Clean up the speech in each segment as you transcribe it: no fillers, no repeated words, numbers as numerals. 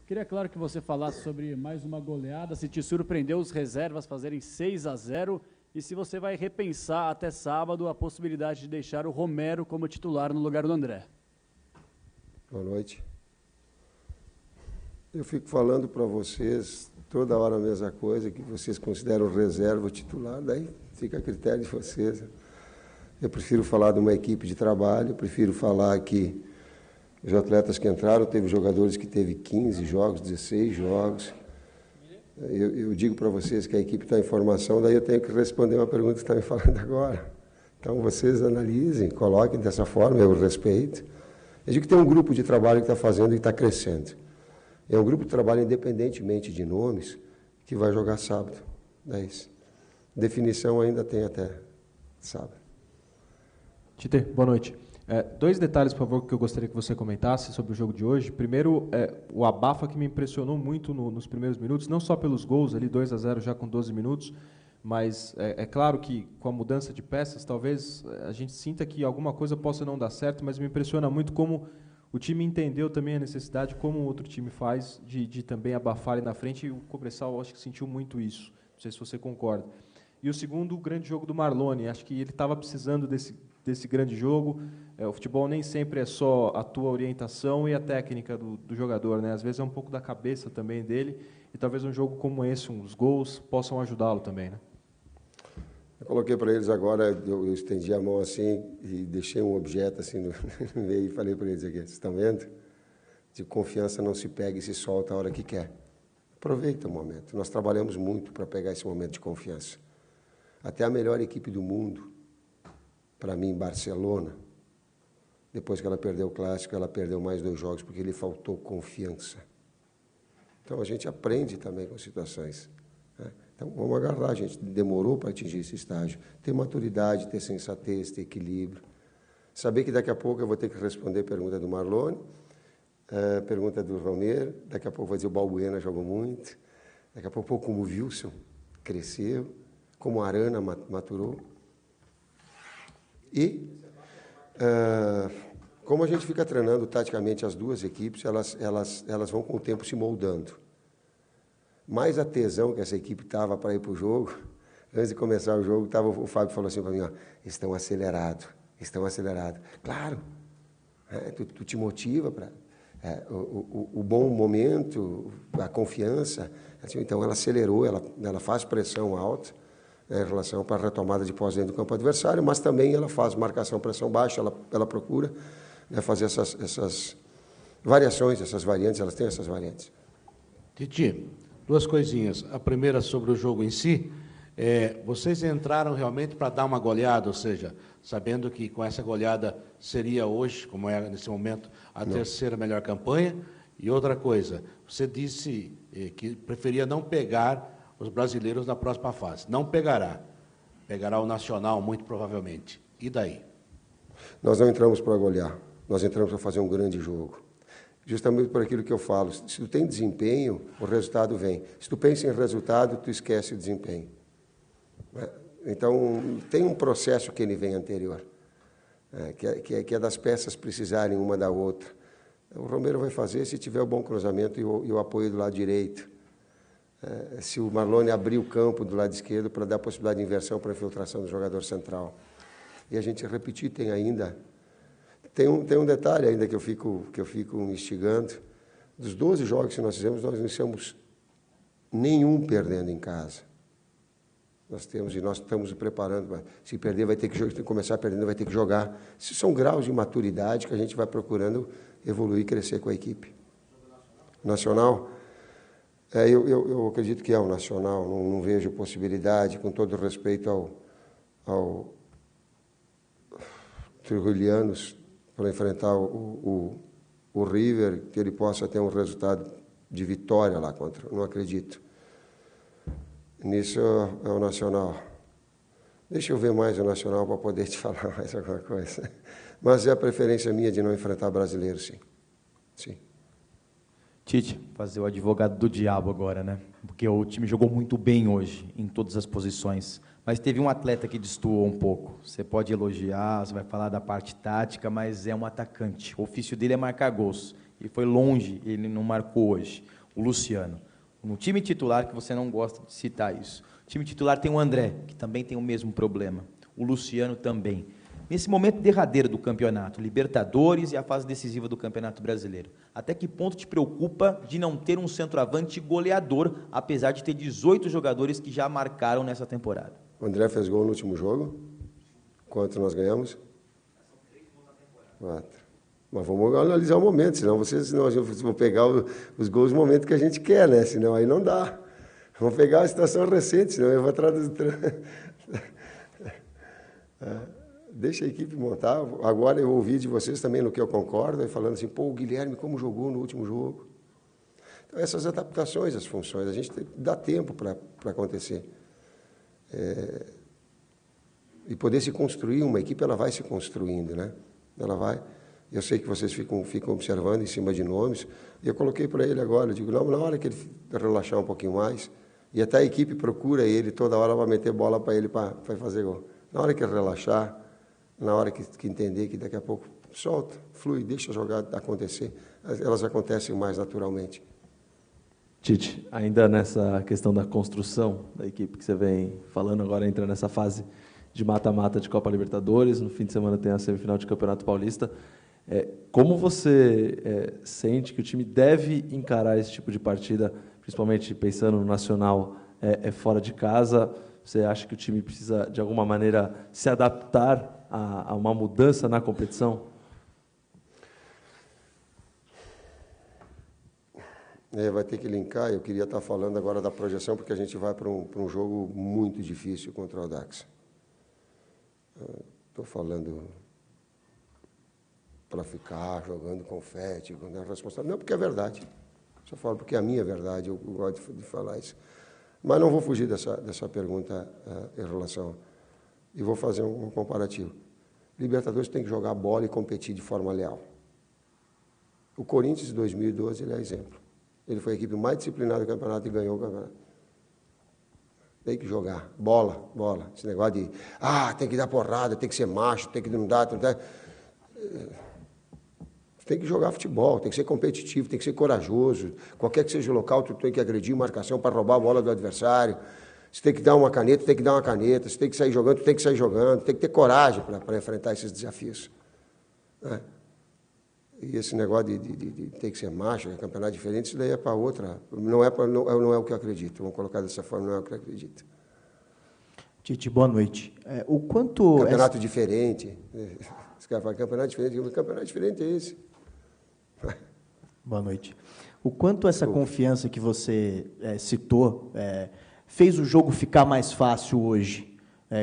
Queria, claro, que você falasse sobre mais uma goleada, se te surpreendeu os reservas fazerem 6-0 e se você vai repensar até sábado a possibilidade de deixar o Romero como titular no lugar do André. Boa noite. Eu fico falando para vocês toda hora a mesma coisa, que vocês consideram reserva ou titular, daí fica a critério de vocês. Eu prefiro falar de uma equipe de trabalho, prefiro falar que os atletas que entraram, teve jogadores que teve 15 jogos, 16 jogos. Eu digo para vocês que a equipe está em formação, daí eu tenho que responder uma pergunta que está me falando agora. Então vocês analisem, coloquem dessa forma, eu respeito. Eu digo que tem um grupo de trabalho que está fazendo e está crescendo. É um grupo de trabalho, independentemente de nomes, que vai jogar sábado. É isso. Definição ainda tem até sábado. Tite, boa noite. Dois detalhes, por favor, que eu gostaria que você comentasse sobre o jogo de hoje. Primeiro, o abafa que me impressionou muito nos primeiros minutos, não só pelos gols, ali 2-0 já com 12 minutos, mas é claro que com a mudança de peças, talvez a gente sinta que alguma coisa possa não dar certo, mas me impressiona muito como o time entendeu também a necessidade, como o outro time faz, de também abafar ali na frente, e o Cobressal acho que sentiu muito isso. Não sei se você concorda. E o segundo, o grande jogo do Marlone. Acho que ele estava precisando desse grande jogo. O futebol nem sempre é só a tua orientação e a técnica do jogador, né? Às vezes é um pouco da cabeça também dele, e talvez um jogo como esse, uns gols, possam ajudá-lo também, né? Eu coloquei para eles agora, eu estendi a mão assim e deixei um objeto assim no meio e falei para eles aqui, vocês estão vendo? De confiança não se pega e se solta a hora que quer. Aproveita o momento. Nós trabalhamos muito para pegar esse momento de confiança. Até a melhor equipe do mundo, para mim, Barcelona, depois que ela perdeu o Clássico, ela perdeu mais 2 jogos, porque lhe faltou confiança. Então, a gente aprende também com situações, né? Então, vamos agarrar, a gente demorou para atingir esse estágio. Ter maturidade, ter sensatez, ter equilíbrio. Saber que daqui a pouco eu vou ter que responder a pergunta do Marlone, pergunta do Romero, daqui a pouco vou dizer o Balbuena jogou muito, daqui a pouco como o Wilson cresceu, como a Arana maturou. E como a gente fica treinando taticamente as duas equipes, elas vão com o tempo se moldando. Mais a tesão que essa equipe estava para ir para o jogo, antes de começar o jogo, o Fábio falou assim para mim, ó, estão acelerados. Claro, tu te motiva para o bom momento, a confiança. Assim, então, ela acelerou, ela faz pressão alta, né, em relação para a retomada de posse dentro do campo adversário, mas também ela faz marcação, pressão baixa, ela procura, né, fazer essas variações, essas variantes, elas têm essas variantes. Titi, 2 coisinhas. A primeira sobre o jogo em si. Vocês entraram realmente para dar uma goleada, ou seja, sabendo que com essa goleada seria hoje, como é nesse momento, a terceira melhor campanha. E outra coisa, você disse que preferia não pegar os brasileiros na próxima fase. Não pegará. Pegará o Nacional, muito provavelmente. E daí? Nós não entramos para golear. Nós entramos para fazer um grande jogo. Justamente por aquilo que eu falo. Se tu tem desempenho, o resultado vem. Se tu pensa em resultado, tu esquece o desempenho. Então, tem um processo que ele vem anterior, que é das peças precisarem uma da outra. O Romero vai fazer se tiver o bom cruzamento e o apoio do lado direito. Se o Marlone abrir o campo do lado esquerdo para dar a possibilidade de inversão para a infiltração do jogador central. E a gente repetir, tem um detalhe ainda que eu fico instigando. Dos 12 jogos que nós fizemos, nós não iniciamos nenhum perdendo em casa. Nós estamos preparando. Se perder, vai ter que começar perdendo, vai ter que jogar. Isso são graus de maturidade que a gente vai procurando evoluir e crescer com a equipe. Nacional? Eu acredito que é o Nacional. Não vejo possibilidade, com todo respeito ao Trujillianos, para enfrentar o River, que ele possa ter um resultado de vitória lá contra. Não acredito. Nisso é o Nacional. Deixa eu ver mais o Nacional para poder te falar mais alguma coisa. Mas é a preferência minha de não enfrentar brasileiro, sim. Sim. Tite, fazer o advogado do diabo agora, né? Porque o time jogou muito bem hoje, em todas as posições. Mas teve um atleta que destoou um pouco. Você pode elogiar, você vai falar da parte tática, mas é um atacante. O ofício dele é marcar gols. E foi longe, ele não marcou hoje. O Luciano. No time titular, que você não gosta de citar isso. O time titular tem o André, que também tem o mesmo problema. O Luciano também. Nesse momento derradeiro do campeonato, Libertadores e a fase decisiva do Campeonato Brasileiro, até que ponto te preocupa de não ter um centroavante goleador, apesar de ter 18 jogadores que já marcaram nessa temporada? O André fez gol no último jogo. Quanto nós ganhamos? 4. Mas vamos analisar o momento, senão vocês vão pegar os gols no momento que a gente quer, né? Senão aí não dá. Vamos pegar a situação recente, senão eu vou traduzir. Deixa a equipe montar. Agora eu ouvi de vocês também no que eu concordo, falando assim, pô, o Guilherme como jogou no último jogo. Então, essas adaptações às funções, a gente dá tempo para acontecer. E poder se construir, uma equipe, ela vai se construindo, né? Ela vai. Eu sei que vocês ficam observando em cima de nomes, e eu coloquei para ele agora, eu digo, não, na hora que ele relaxar um pouquinho mais, e até a equipe procura ele, toda hora vai meter bola para ele para fazer gol. Na hora que ele relaxar, na hora que entender que daqui a pouco solta, flui, deixa a jogada acontecer, elas acontecem mais naturalmente. Tite, ainda nessa questão da construção da equipe que você vem falando, agora entra nessa fase de mata-mata de Copa Libertadores, no fim de semana tem a semifinal de Campeonato Paulista. Como você sente que o time deve encarar esse tipo de partida, principalmente pensando no Nacional fora de casa? Você acha que o time precisa, de alguma maneira, se adaptar a uma mudança na competição? Vai ter que linkar. Eu queria estar falando agora da projeção, porque a gente vai para um jogo muito difícil contra o Audax. Estou falando para ficar jogando confete, quando é responsável. Não, porque é verdade. Só falo porque é a minha verdade, eu gosto de falar isso. Mas não vou fugir dessa pergunta em relação... E vou fazer um comparativo. Libertadores tem que jogar bola e competir de forma leal. O Corinthians, de 2012, ele é exemplo. Ele foi a equipe mais disciplinada do campeonato e ganhou o campeonato. Tem que jogar. Bola. Esse negócio de, tem que dar porrada, tem que ser macho, tem que não dar. Tem que jogar futebol, tem que ser competitivo, tem que ser corajoso. Qualquer que seja o local, tu tem que agredir marcação para roubar a bola do adversário. Se tem que dar uma caneta, tem que dar uma caneta. Se tem que sair jogando, tem que sair jogando. Tem que ter coragem para enfrentar esses desafios. E esse negócio de ter que ser macho, campeonato diferente, isso daí é para outra. Não é o que eu acredito. Vamos colocar dessa forma, não é o que eu acredito. Tite, boa noite. O quanto... Campeonato diferente. Os caras falam campeonato diferente. Que campeonato diferente é esse? Boa noite. O quanto essa confiança que você citou fez o jogo ficar mais fácil hoje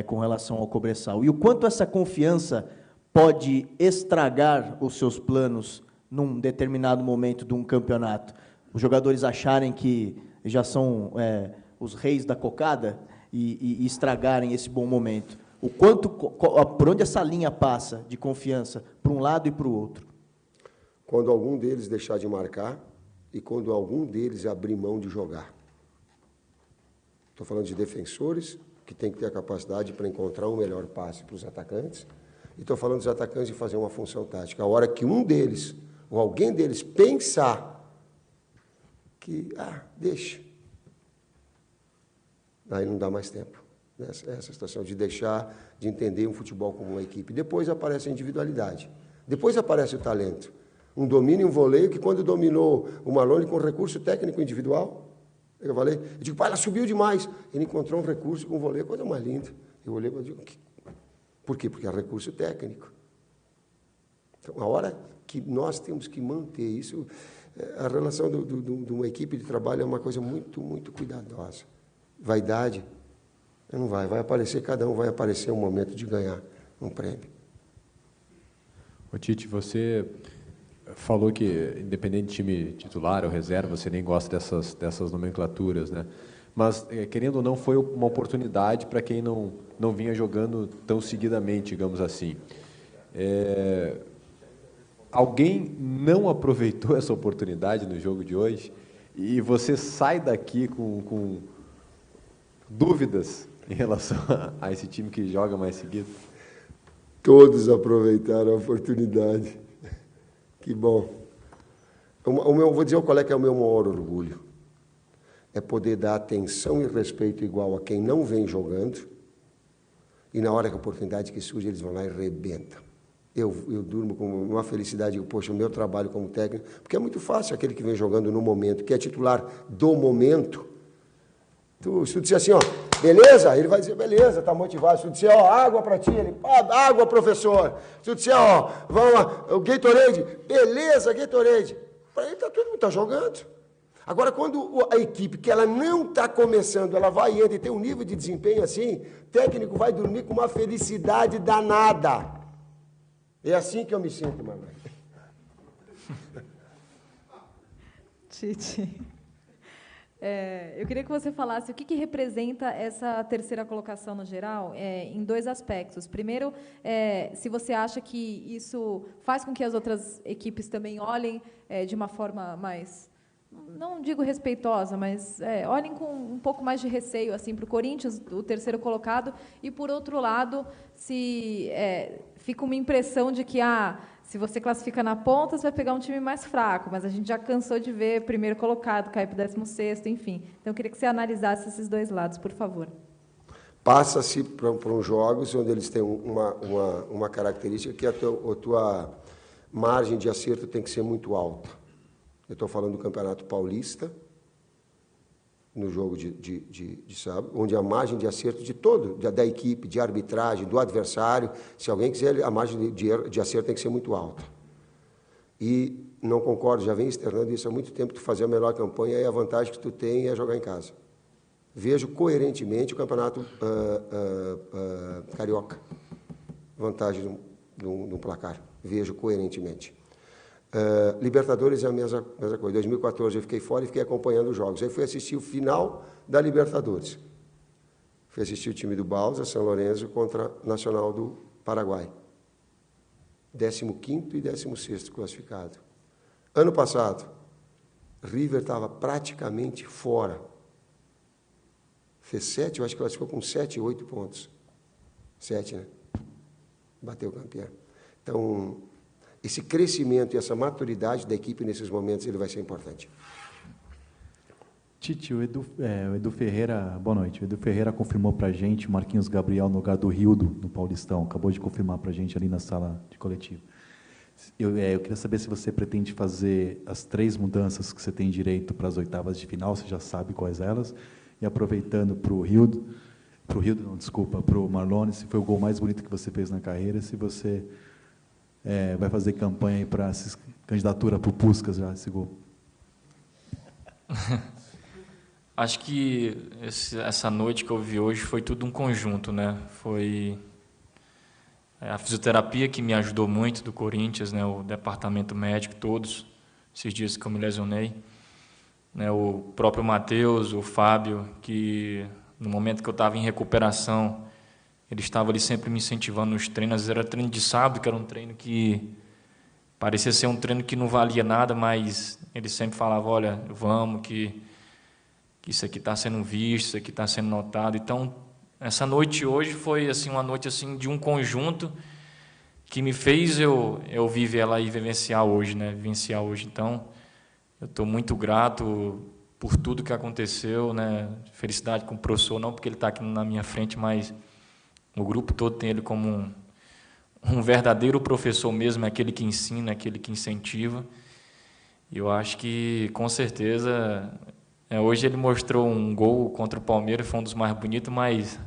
com relação ao Cobressal? E o quanto essa confiança pode estragar os seus planos num determinado momento de um campeonato? Os jogadores acharem que já são os reis da cocada e estragarem esse bom momento. O quanto, por onde essa linha passa de confiança para um lado e para o outro? Quando algum deles deixar de marcar e quando algum deles abrir mão de jogar. Estou falando de defensores, que tem que ter a capacidade para encontrar um melhor passe para os atacantes, e estou falando dos atacantes de fazer uma função tática. A hora que um deles, ou alguém deles, pensar que, deixa, aí não dá mais tempo. Essa situação de deixar de entender um futebol como uma equipe. Depois aparece a individualidade. Depois aparece o talento. Um domínio e um voleio que, quando dominou o Malone com recurso técnico individual, eu digo, ela subiu demais. Ele encontrou um recurso com um voleio, coisa mais linda. Eu olhei e digo, por quê? Porque é recurso técnico. Então, a hora que nós temos que manter isso, a relação de uma equipe de trabalho é uma coisa muito, muito cuidadosa. Vaidade, não vai aparecer, cada um vai aparecer um momento de ganhar um prêmio. Ô Tite, você falou que, independente de time titular ou reserva, você nem gosta dessas nomenclaturas, né? Mas, querendo ou não, foi uma oportunidade para quem não vinha jogando tão seguidamente, digamos assim. Alguém não aproveitou essa oportunidade no jogo de hoje e você sai daqui com dúvidas em relação a esse time que joga mais seguido? Todos aproveitaram a oportunidade. Que bom. Vou dizer qual é que é o meu maior orgulho. É poder dar atenção e respeito igual a quem não vem jogando, e na hora que a oportunidade que surge, eles vão lá e arrebentam. Eu durmo com uma felicidade, poxa, o meu trabalho como técnico, porque é muito fácil aquele que vem jogando no momento, que é titular do momento. Se tu disser assim, ó, beleza? Ele vai dizer, beleza, tá motivado. Se tu disser, ó, água para ti, ele, água, professor. Se tu disser, ó, vamos lá, o Gatorade, beleza, Gatorade. Para ele, todo mundo tá jogando. Agora, quando a equipe, que ela não está começando, ela vai e entra e tem um nível de desempenho assim, o técnico vai dormir com uma felicidade danada. É assim que eu me sinto, mamãe. Tite, eu queria que você falasse o que representa essa terceira colocação no geral, em dois aspectos. Primeiro, se você acha que isso faz com que as outras equipes também olhem de uma forma mais, não digo respeitosa, mas olhem com um pouco mais de receio assim, para o Corinthians, o terceiro colocado, e, por outro lado, se fica uma impressão de que se você classifica na ponta, você vai pegar um time mais fraco, mas a gente já cansou de ver primeiro colocado, cair para o 16º, enfim. Então, eu queria que você analisasse esses dois lados, por favor. Passa-se para uns jogos onde eles têm uma característica que a tua margem de acerto tem que ser muito alta. Eu estou falando do Campeonato Paulista, no jogo de sábado, onde a margem de acerto da equipe, de arbitragem, do adversário, se alguém quiser, a margem de acerto tem que ser muito alta. E não concordo, já venho externando isso há muito tempo, tu fazer a melhor campanha e a vantagem que tu tem é jogar em casa. Vejo coerentemente o Campeonato Carioca, vantagem no placar, vejo coerentemente. Libertadores é a mesma coisa. Em 2014 eu fiquei fora e fiquei acompanhando os jogos. Aí fui assistir o final da Libertadores. Fui assistir o time do Balsa, São Lourenço, contra Nacional do Paraguai. 15º e 16º classificado. Ano passado, River estava praticamente fora. Fez 7, eu acho que classificou com 7, 8 pontos. 7, né? Bateu o campeão. Então, esse crescimento e essa maturidade da equipe nesses momentos, ele vai ser importante. Tite, o Edu Ferreira, boa noite. O Edu Ferreira confirmou para a gente o Marquinhos Gabriel no lugar do Rildo, no Paulistão. Acabou de confirmar para a gente ali na sala de coletivo. Eu queria saber se você pretende fazer as 3 mudanças que você tem direito para as oitavas de final, você já sabe quais elas. E aproveitando para o Marlone, se foi o gol mais bonito que você fez na carreira, se você vai fazer campanha para candidatura para o Puskás já, esse gol. Acho que essa noite que eu vi hoje foi tudo um conjunto, né? Foi a fisioterapia que me ajudou muito do Corinthians, né? O departamento médico, todos esses dias que eu me lesionei, né? O próprio Matheus, o Fábio, que no momento que eu estava em recuperação, ele estava ali sempre me incentivando nos treinos. Às vezes era treino de sábado, que era um treino que parecia ser um treino que não valia nada, mas ele sempre falava, olha, vamos, que isso aqui está sendo visto, isso aqui está sendo notado. Então, essa noite hoje foi assim, uma noite assim, de um conjunto que me fez eu viver ela e vivenciar hoje, né? Vivenciar hoje. Então, eu estou muito grato por tudo que aconteceu, né? Felicidade com o professor, não porque ele está aqui na minha frente, mas o grupo todo tem ele como um verdadeiro professor mesmo, é aquele que ensina, é aquele que incentiva. E eu acho que, com certeza, hoje ele mostrou um gol contra o Palmeiras, foi um dos mais bonitos, mas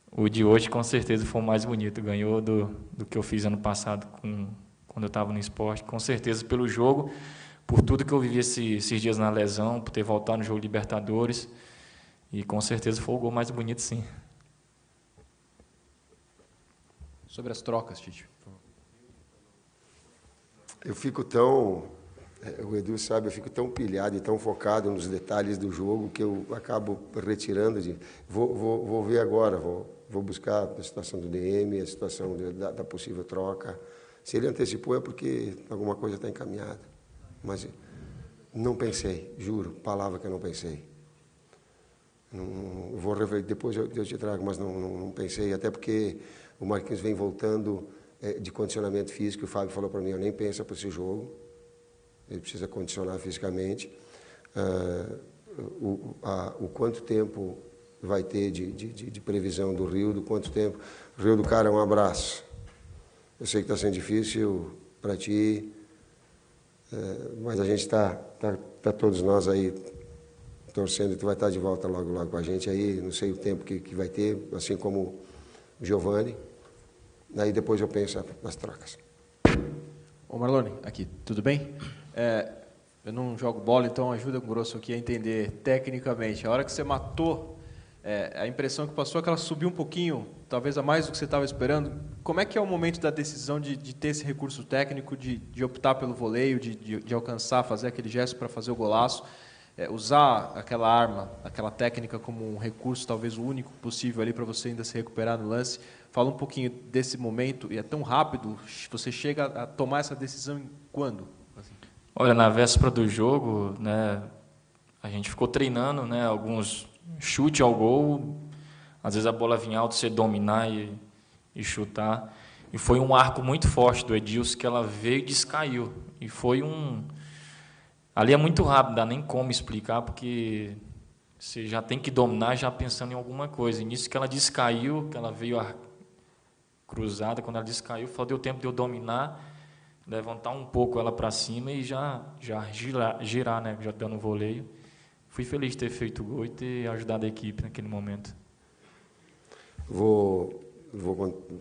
o de hoje, com certeza, foi o mais bonito. Ganhou do que eu fiz ano passado, quando eu estava no esporte. Com certeza, pelo jogo, por tudo que eu vivi esses dias na lesão, por ter voltado no jogo Libertadores. E, com certeza, foi o gol mais bonito, sim. Sobre as trocas, Tite. Eu fico tão... O Edu sabe, eu fico tão pilhado e tão focado nos detalhes do jogo que eu acabo retirando de... Vou ver agora, vou buscar a situação do DM, a situação da possível troca. Se ele antecipou é porque alguma coisa está encaminhada. Mas não pensei, juro, palavra que eu não pensei. Não, depois eu te trago, mas não pensei, até porque o Marquinhos vem voltando de condicionamento físico, o Fábio falou para mim, eu nem penso para esse jogo. ele precisa condicionar fisicamente. O quanto tempo vai ter de previsão do Rildo, quanto tempo. Rildo, cara, um abraço. Eu sei que está sendo difícil para ti, mas a gente está todos nós aí torcendo que tu vai estar de volta logo, logo com a gente aí, não sei o tempo que vai ter, assim como o Giovani. Aí depois eu penso nas trocas. Ô Marlone, aqui, tudo bem? Eu não jogo bola, então ajuda o Grosso aqui a entender tecnicamente. A hora que você matou, a impressão que passou é que ela subiu um pouquinho, talvez a mais do que você estava esperando. Como é que é o momento da decisão de ter esse recurso técnico, de optar pelo voleio, de alcançar, fazer aquele gesto para fazer o golaço, usar aquela arma, aquela técnica como um recurso, talvez o único possível ali para você ainda se recuperar no lance? Fala um pouquinho desse momento, e é tão rápido, você chega a tomar essa decisão em quando? Assim. Olha, na véspera do jogo, né, a gente ficou treinando, né, alguns chute ao gol, às vezes a bola vinha alta, você dominar e chutar. E foi um arco muito forte do Edilson, que ela veio e descaiu. E foi ali é muito rápido, dá nem como explicar, porque você já tem que dominar já pensando em alguma coisa. E nisso que ela descaiu, que ela veio cruzada, quando ela descaiu, deu tempo de eu dominar, levantar um pouco ela para cima e já girar, né, já dando um voleio. Fui feliz de ter feito o gol e ter ajudado a equipe naquele momento. Vou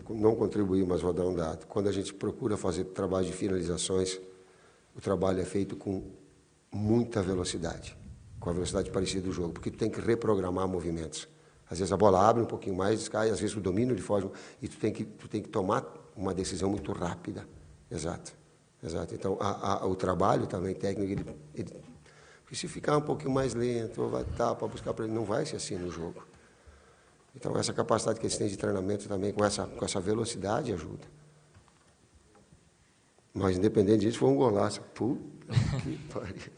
não contribuir, mas vou dar um dado. Quando a gente procura fazer trabalho de finalizações, o trabalho é feito com muita velocidade, com a velocidade parecida do jogo, porque tu tem que reprogramar movimentos. Às vezes a bola abre um pouquinho mais, cai, às vezes o domínio foge, e tu tem que tomar uma decisão muito rápida. Exato. Então, o trabalho também técnico, porque se ficar um pouquinho mais lento, ou vai para buscar para ele, não vai ser assim no jogo. Então, essa capacidade que eles têm de treinamento também, com essa velocidade, ajuda. Mas, independente disso, foi um golaço. Puta que pariu.